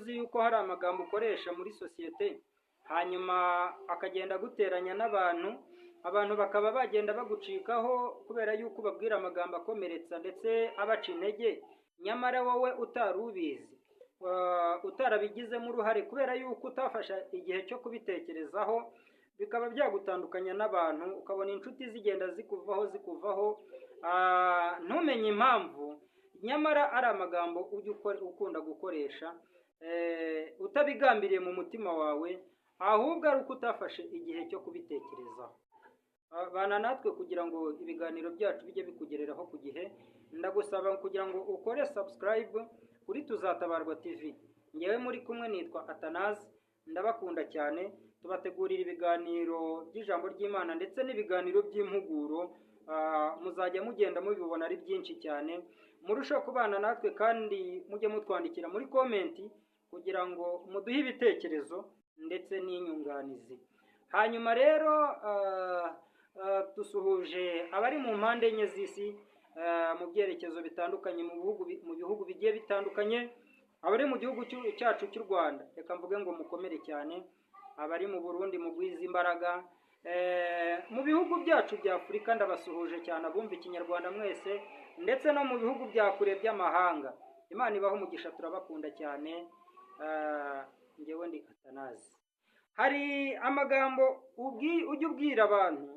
uzi yuko hari amagambo ukoresha muri sosiyete hanyuma akagenda guteranya n'abantu, abantu bakaba bagenda bagucikaho kubera yuko babwira amagambo akomeretsa ndetse abaca intege, nyamara wowe utari ubizi, utarabigizemo uruhare kubera yuko utafasha igihe cyo kubitekerezaho, bikaba byagutandukanya n'abantu, ukabona inshuti zigenda zikuvaho ntumenye impamvu, nyamara ari amagambo ujya ukunda gukoresha utabigambiriye mu mutima wawe, ahubwo ari uko utafashe igihe cyo kubitekerezaho. Bana natwe kugira ngo ibiganiro byacu bijye bikugereraho ku gihe, ndagusaba kugira ngo ukore subscribe kuri Tuzatabarwa TV. Ngewe muri kumwe nitwa Atanazi, ndabakunda cyane, tubategurira ibiganiro by'ijambo ry'Imana ndetse n'ibiganiro by'impuguro, muzajya mugenda mubibona ari byinshi cyane, murushaho kubana natwe kandi mujye mutwandikira muri komenti kugira ngo muduhe ibitekerezo ndetse n'inyunganizi. Hanyuma rero dusuhuje abari mu mpande enye z'isi, mu byerekezo bitandukanye, mu bihugu bigiye bitandukanye, abari mu gihugu cyacu cy'u Rwanda, reka mvuge ngo mukomere cyane, abari mu Burundi mugwiza imbaraga, mu bihugu byacu bya Afurika ndabasuhuje cyane, abumva ikinyarwanda mwese, ndetse no mu bihugu bya kure by'amahanga. Imana ibaho umugisha, turabakunda cyane. Ngewe ndi Atanazi. Hari amagambo ujya ubwira abantu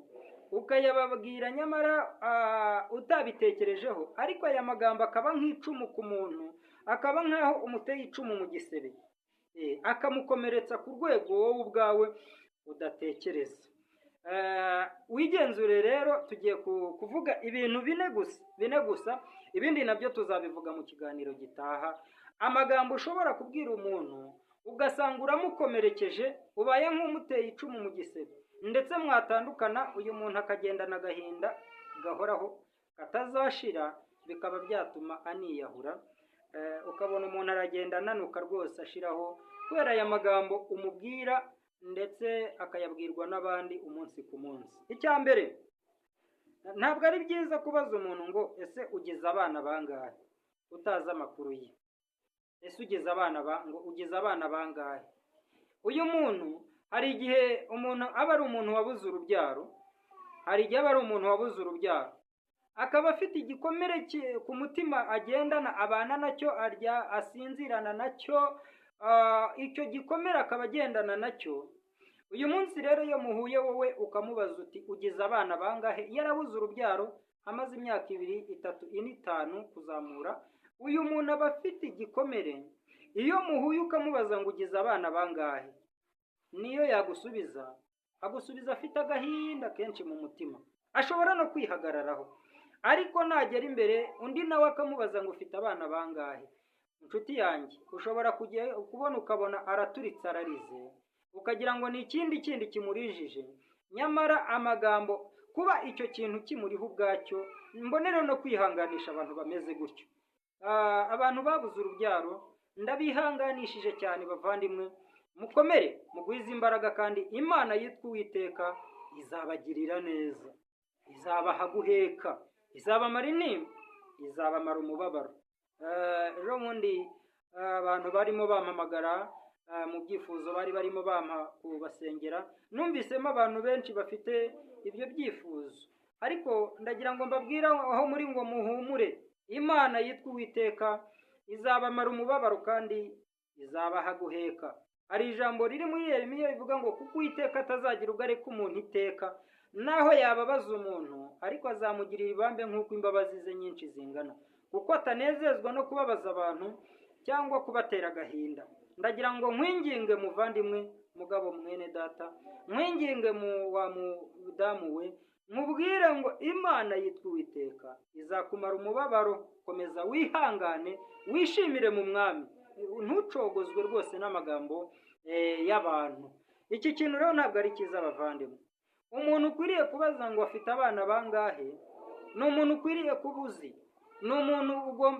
ukayababwira nyamara utabitekerejeho, ariko aya magambo akaba nk'icumu ku muntu, akaba nk'aho umuteye icumu mu gisebe, akamukomeretsa ku rwego wowe ubwawe udatekereza. Wigenzure rero, tugiye kuvuga ibintu bine gusa, ibindi nabyo tuzabivuga mu kiganiro gitaha. Amagambo ushobora kubwira umuntu ugasanga uramukomerekeje, ubaye nk'umuteye icumu mu gisebe, ndetse mwatandukana, uyu muntu akagendana agahinda gahoraho katazashira, bikaba byatuma aniyahura. Ukabona umuntu aragenda ananuka rwose ashiraho kubera aya magambo umubwira, ndetse akayabwirwa n'abandi umunsi ku munsi. Icya mbere, ntabwo ari byiza kubaza umuntu ngo ese ugize abana bangahe utazi amakuru ye. Ese ugize abana bangahe? Uyu muntu hari igihe umuntu aba ari umuntu wabuze urubyaro, akaba afite igikomere ku mutima agendana, abana nacyo, arya, asinzirana nacyo, icyo gikomere akaba agendana nacyo. Uyu munsi rero iyo muhuye wowe ukamubaza uti ugize abana bangahe, yarabuze urubyaro amaze imyaka 2, 3, 4, 5 kuzamura, uyu muntu aba afite igikomere. Iyo muhuye ukamubaza ngo ugize abana bangahe, niyo yagusubiza, agusubiza afite agahinda kenshi mu mutima, ashobora no kwihagararaho. Ariko nagera imbere undi nawe akamubaza ngo ufite abana bangahe, inshuti yanjye, ushobora kubona ukabona araturitse, ararize, ukagira ngo ni ikindi kimurijije, nyamara amagambo, kuba icyo kintu kimuriho ubwacyo. Mbonera no kwihanganisha abantu bameze gutyo, abantu babuze urubyaro, ndabihanganishije cyane bavandimwe. Mukomere, mugwize imbaraga, kandi Imana yitwa Uwiteka izabagirira neza, izabaha guheka, izabamara intimba, izabamara umubabaro. Ejo bundi abantu barimo bampamagara mu byifuzo, barimo bampa kubasengera, numvisemo abantu benshi bafite ibyo byifuzo, ariko ndagira ngo mbabwire aho muri ngo muhumure, Imana yitwa Uwiteka izabamara umubabaro kandi izabaha guheka. Hari ijambo riri muri Yeremiya rivuga ngo kuko Uwiteka atazagira ubwo areka umuntu iteka, naho yababaza umuntu ariko azamugirira ibambe nk'uko imbabazi ze nyinshi zingana, kuko atanezezwa no kubabaza abantu cyangwa kubatera agahinda. Ndagira ngo nkwinginge muvandimwe, mugabo, mwene data, nkwinginge wa mudamu we, mubwire ngo Imana yitwa Uwiteka izakumara umubabaro. Komeza wihangane, wishimire mu Mwami, ntucogozwe rwose n'amagambo y'abantu. Iki kintu rero ntabwo ari cyiza bavandimwe. Umuntu ukwiriye kubaza ngo afite abana bangahe ni umuntu ukwiriye kuba uzi, ni umuntu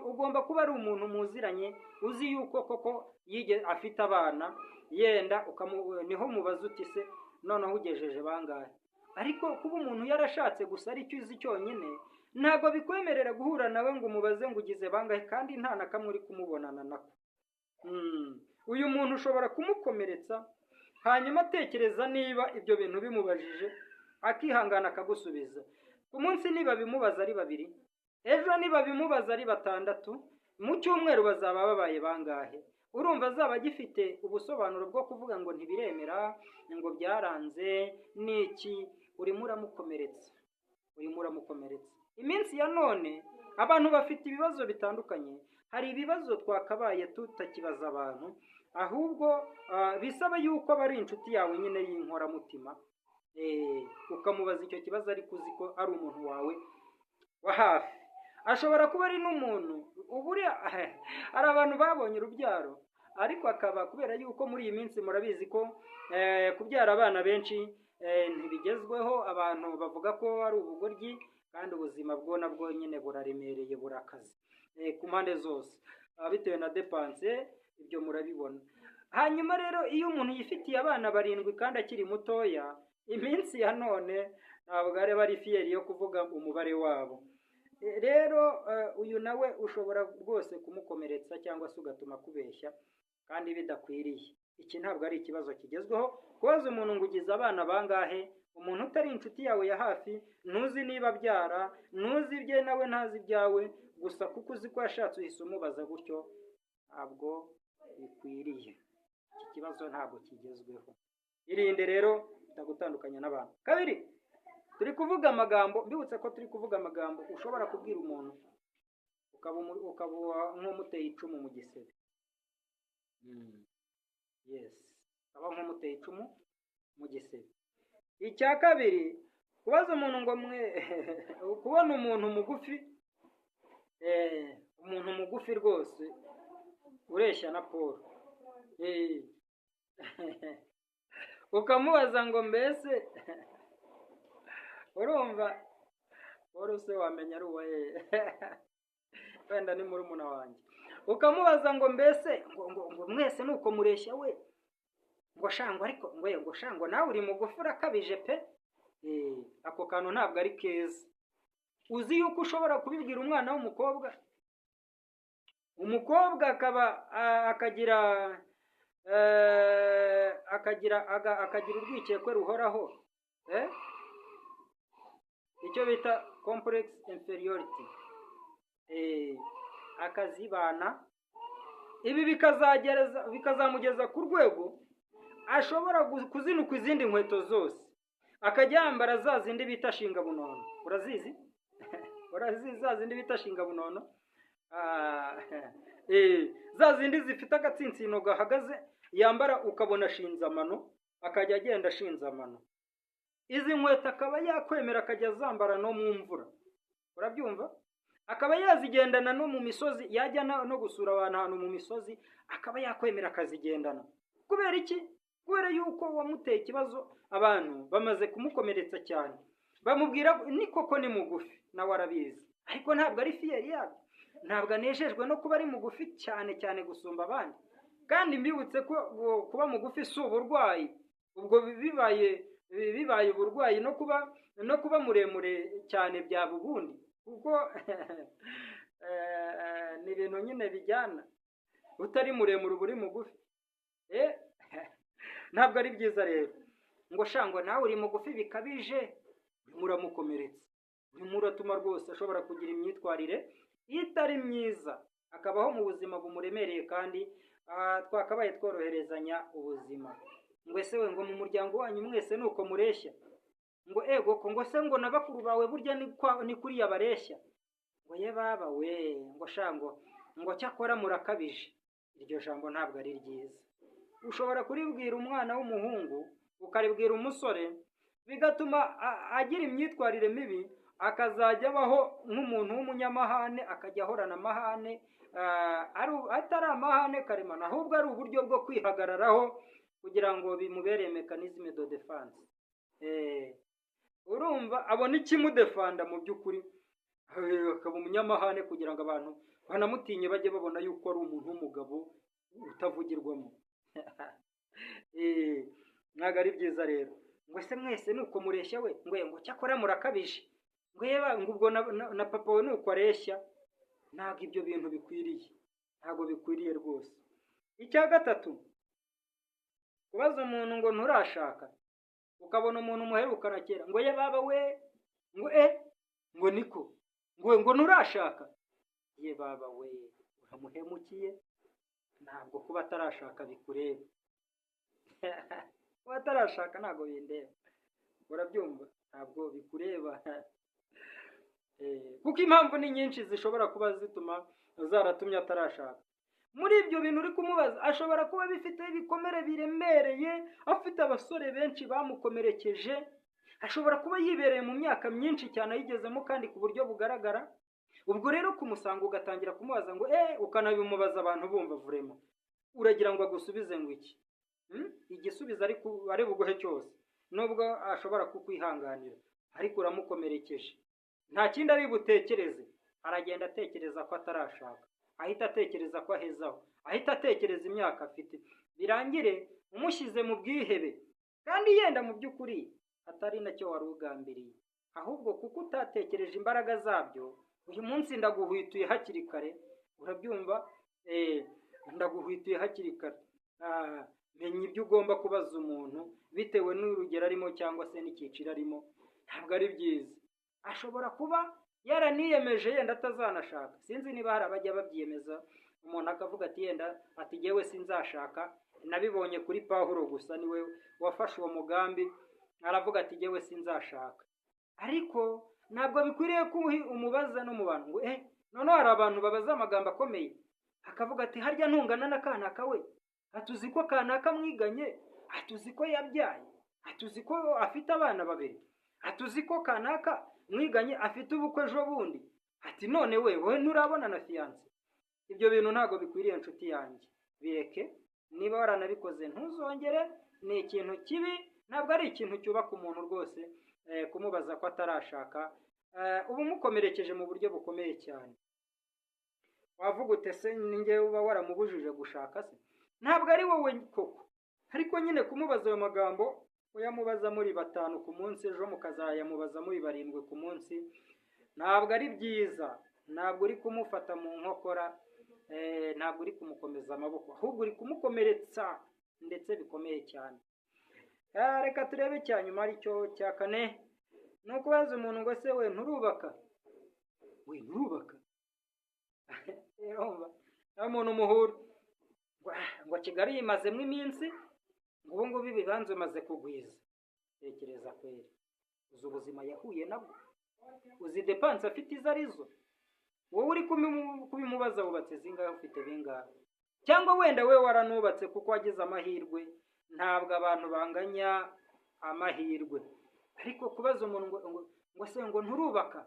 ugomba kuba ari umuntu muziranye, uzi yuko koko afite abana, yenda niho mubaza uti se noneho ugejeje bangahe. Ariko kuba umuntu yarashatse gusa ari cyo uzi cyonyine, ntabwo bikwemerera guhura nawe ngo umubaze ngo ugize bangahe kandi nta na kamwe uri kumubonana nako. uyu muntu ushobora kumukomeretsa, hanyuma atekereza niba ibyo bintu bimubajije, akihangana akagusubiza. Ku munsi niba bimubaza ari 2, ejo niba bimubaza ari 6, mu cyumweru bazaba babaye bangahe? Urumva azaba agifite ubusobanuro bwo kuvuga ngo ntibiremera, ngo byaranze niki? Urimo uramukomeretsa, Iminsi ya none abantu bafite ibibazo bitandukanye. Hari ibibazo twakabaye tutakibaza abantu, ahubwo bisaba yuko bari inshuti yawe nyine y'inkoramutima, ukamubaza icyo kibazo ariko uzi ko ari umuntu wawe wa hafi. Ashobora kuba ari n'umuntu uburiya hari abantu babonye urubyaro, ariko akaba kubera yuko muri iyi minsi murabizi ko kubyara abana benshi ntibigezweho, abantu bavuga ko ari ubugoryi, kandi ubuzima bwo nabwo nyine buraremereye, burakaze ku mpande zose, bitewe na depanse, ibyo murabibona. Hanyuma rero iyo umuntu yifitiye abana 7 kandi akiri mutoya, iminsi ya none ntabwo ari fiyeri yo kuvuga umubare wabo. Rero uyu nawe ushobora rwose kumukomeretsa cyangwa se ugatuma kubeshya kandi bidakwiriye. Iki ntabwo ari ikibazo kigezweho, kubaza umuntu ngo ugize abana bangahe, umuntu utari inshuti yawe ya hafi, ntuzi niba abyara, ntuzi ibye nawe ntazi ibyawe, gusa kuko uzi ko yashatse uhise umubaza gutyo, ntabwo bikwiriye. Iki kibazo ntabwo kigezweho. Irinde rero bitagutandukanya n'abantu. 2, turi kuvuga amagambo, mbibutse ko turi kuvuga amagambo ushobora kubwira umuntu ukaba nk'umuteye icumu mu gisebe. Yes, ukaba nk'umuteye icumu mu gisebe. Icya 2, kubaza umuntu ngo kubona umuntu mugufi, umuntu mugufi rwose ureshya na Paul, ukamubaza ngo mbese urumva Paul se wamenya ari uwa wenda ni murumuna wanjye, ukamubaza ngo mbese ngo mwese nuko mureshya we, ngo shango ariko ngo shango nawe uri mugufi urakabije pe. Ako kantu ntabwo ari keza. Uzi yuko ushobora kubibwira umwana w'umukobwa, umukobwa akagira urwikekwe ruhoraho, icyo bita complex inferiority, akazibana. Ibi bikazamugeza ku rwego ashobora kuzinuka izindi nkweto zose, akajya yambara za zindi bita shingabunono. Urazizi? Urazizi za zindi bita shingabunono? Za zindi zifite agatsinsino gahagaze, yambara ukabona ashinze amano, akajya agenda ashinze amano. Izi nkweto akaba yakwemera akajya zambara no mu mvura. Urabyumva? Akaba yazigendana no mu misozi, yajya no gusura abantu ahantu mu misozi, akaba yakwemera akazigendana. Kubera iki? Kubera yuko wamuteye ikibazo, abantu bamaze kumukomeretsa cyane, bamubwira ni koko ni mugufi, nawe arabizi, ariko ntabwo ari fiyeri yabyo, ntabwo anejejwe no kuba ari mugufi cyane gusumba abandi. Kandi mbibutse ko kuba mugufi si uburwayi, ubwo bibaye uburwayi no kuba muremure cyane byaba ubundi, kuko ni ibintu nyine bijyana. Utari muremure uba uri mugufi, ntabwo ari byiza rero. Ngo shango nawe uri mugufi bikabije, muramukomeretsa, muratuma rwose ashobora kugira imyitwarire itari myiza, akabaho mu buzima bumuremereye, kandi twakabaye tworoherezanya ubuzima. Ngo ese we ngo mu muryango wanyu mwese nuko mureshya, ngo ego ko ngo se ngo na bakuru bawe burya ni kuriya bareshya, ngo ye baba we, ngo shango ngo cyakora murakabije. Iryo jambo ntabwo ari ryiza. Ushobora kuribwira umwana w'umuhungu, ukaribwira umusore, bigatuma agira imyitwarire mibi, akazajya abaho nk'umuntu w'umunyamahane, akajya ahorana amahane, atari amahane karemano, ahubwo ari uburyo bwo kwihagararaho kugira ngo bimubere mekanizme de defense. Urumva abona ikimudefanda mu by'ukuri, akaba umunyamahane kugira ngo abantu banamutinye bajye babona yuko ari umuntu w'umugabo utavugirwamo. Ntabwo ari byiza rero. Ngo se mwese nuko mureshya we, ngo cyakora murakabije, ngo ubwo na papa we nuko areshya. Ntabwo ibyo bintu bikwiriye, ntabwo bikwiriye rwose. icya gatatu, kubaza umuntu ngo nturashaka, ukabona umuntu muherukana kera ngo ye baba we, ngo ngo niko, ngo nturashaka, ye baba we, uramuhemukiye. Ntabwo kuba atarashaka bikureba. Kuba atarashaka ntabwo bindeba, urabyumva, ntabwo bikureba. Kuko impamvu ni nyinshi zishobora kuba zituma zaratumye atarashaka. Muri ibyo bintu uri kumubaza, ashobora kuba bifite ibikomere biremereye, afite abasore benshi bamukomerekeje, ashobora kuba yibereye mu myaka myinshi cyane ayigezemo kandi ku buryo bugaragara. Ubwo rero kumusanga ugatangira kumubaza ngo ukanabimubaza abantu bumva vurema, uragira ngo agusubize ngo iki? Igisubizo ari buguhe cyose, nubwo ashobora kukwihanganira, ariko uramukomerekeje. Nta kindi ari butekereze, aragenda atekereza ko atarashaka, ahita atekereza ko ahezaho, ahita atekereza imyaka afite, birangire umushyize mu bwihebe, kandi yenda mu by'ukuri atari nacyo wari ugambiriye, ahubwo kuko utatekereje imbaraga zabyo. Uyu munsi ndaguhwituye hakiri kare, urabyumva, ndaguhwituye hakiri kare. Menya ibyo ugomba kubaza umuntu bitewe n'urugero arimo cyangwa se n'icyiciro arimo, ntabwo ari byiza. Ashobora kuba yaraniyemeje yenda atazanashaka, sinzi niba hari abajya babyiyemeza, umuntu akavuga ati yenda ati jyewe sinzashaka, nabibonye kuri Pawulo gusa niwe wafashe uwo mugambi, aravuga ati jyewe sinzashaka. Ariko ntabwo bikwiriye ko umubaza no mu bantu ngo noneho hari abantu babaza amagambo akomeye, akavuga ati harya ntungana na kanaka we, atuzi ko kanaka mwiganye, atuzi ko yabyaye, atuzi ko afite abana babiri, atuzi ko kanaka mwiganye afite ubukwe ejo bundi, ati none wowe nturabona na fiyanse. Ibyo bintu ntabwo bikwiriye inshuti yanjye, bireke. Niba waranabikoze ntuzongere, ni ikintu kibi, ntabwo ari ikintu cyubaka umuntu rwose. Kumubaza ko atarashaka uba umukomerekeje mu buryo bukomeye cyane. Wavuga ute se ninjye uba waramubujije gushaka se? Ntabwo ari wowe koko, ariko nyine kumubaza ayo magambo, uyamubaza muri 5 ku munsi, ejo mukazayamubaza muri 7 ku munsi, ntabwo ari byiza. Ntabwo uri kumufata mu nkokora, ntabwo uri kumukomeza amaboko, ahubwo uri kumukomeretsa ndetse bikomeye cyane. Reka turebe icya nyuma, aricyo cya kane, ni ukubaza umuntu ngo se we nturubaka, nturubaka. Umuntu muhura ngo Kigali yimazemo iminsi, ngo ubu ngubu ibibanza bimaze kugwiza. Tekereza kweri, uzi ubuzima yahuye nabwo, uzi depanse afite izo arizo. Wowe uri kubimubaza wubatse zingahe, ufite bingahe? Cyangwa wenda we waranubatse kuko wagize amahirwe. Ntabwo abantu banganya amahirwe, ariko kubaza umuntu ngo se ngo nturubaka,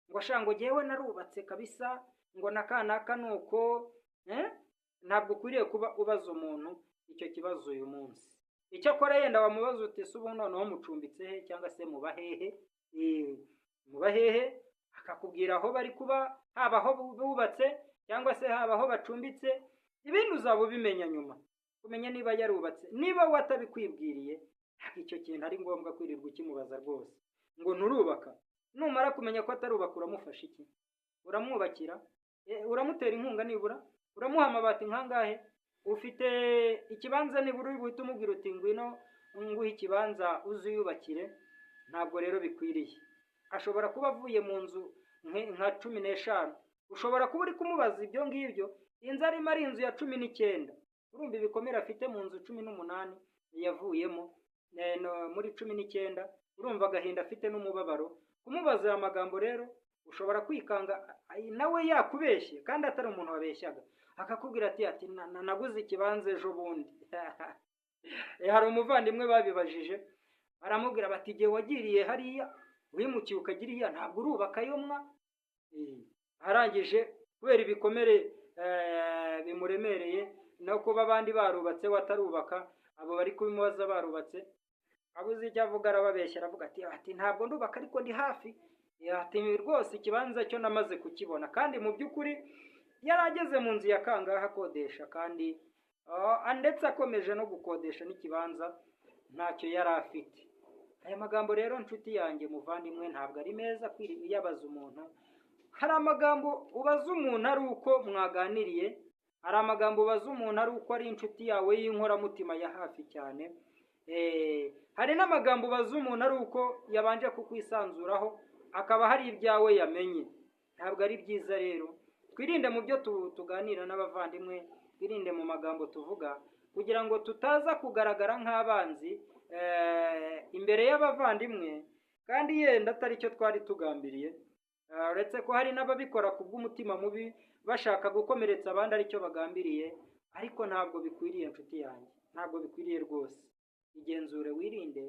ngo shango jyewe narubatse kabisa, ngo nakanaka nuko, ntabwo ukwiriye kuba ubaza umuntu icyo kibazo uyu munsi. Icyo akora yenda wamubaza uti se ubu noneho mucumbitse he, cyangwa se mubahehe, akakubwira aho bari kuba, haba aho bubatse cyangwa se haba aho bacumbitse. Ibindi uzaba ubimenya nyuma, kumenya niba yarubatse. Niba watabikwibwiriye, icyo kintu ari ngombwa kwirirwa ukimubaza rwose ngo nturubaka. Numara kumenya ko atarubaka, uramufasha iki? Uramwubakira? Uramutera inkunga nibura? Uramuha amabati nkangahe? Ufite ikibanza nibura uri buhite umubwira uti ngwino nguhe ikibanza uziyubakire? Ntabwo rero bikwiriye. Ashobora kuba avuye mu nzu nka 15, ushobora kuba uri kumubaza ibyo ngibyo, inzu arimo ari inzu ya 19. Urumva ibikomere afite mu nzu 18 yavuyemo, muri 19, urumva agahinda afite n'umubabaro. Kumubaza aya magambo rero, ushobora kwikanga nawe yakubeshye kandi atari umuntu wabeshyaga, akakubwira ati naguze ikibanza ejo bundi. Hari umuvandimwe babibajije, baramubwira bati igihe wagiriye hariya wimukiye ukagiriya ntabwo urubaka yo mwa. Arangije kubera ibikomere bimuremereye no kuba abandi barubatse watarubaka, abo bari kubimubaza barubatse, abuze icyo avuga arababeshya, aravuga ati ntabwo ndubaka ariko ndi hafi. Ati rwose ikibanza cyo namaze kukibona, kandi mu by'ukuri yarageze mu nzu ya kangahe akodesha, kandi ndetse akomeje no gukodesha n'ikibanza ntacyo yari afite. Aya magambo rero nshuti yanjye muvandimwe ntabwo ari meza uyabaza umuntu. Hari amagambo ubaza umuntu ari uko mwaganiriye, hari amagambo ubaza umuntu ari uko ari inshuti yawe y'inkoramutima ya hafi cyane. Hari n'amagambo ubaza umuntu ari uko yabanje kukwisanzuraho akaba hari ibyawe yamenye. Ntabwo ari byiza rero. Twirinde mu byo tuganira n'abavandimwe, twirinde mu magambo tuvuga, kugira ngo tutaza kugaragara nk'abanzi imbere y'abavandimwe, kandi yenda atari cyo twari tugambiriye. Uretse ko hari n'ababikora ku bw'umutima mubi bashaka gukomeretsa abandi aricyo bagambiriye, ariko ntabwo bikwiriye nshuti yanjye, ntabwo bikwiriye rwose. Igenzure wirinde,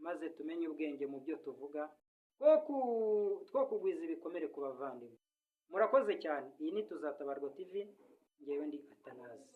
maze tumenye ubwenge mu byo tuvuga, two kugwiza ibikomere ku bavandimwe. Murakoze cyane. Iyi ni Tuzatabarwa TV, ngewe ndi Atanazi.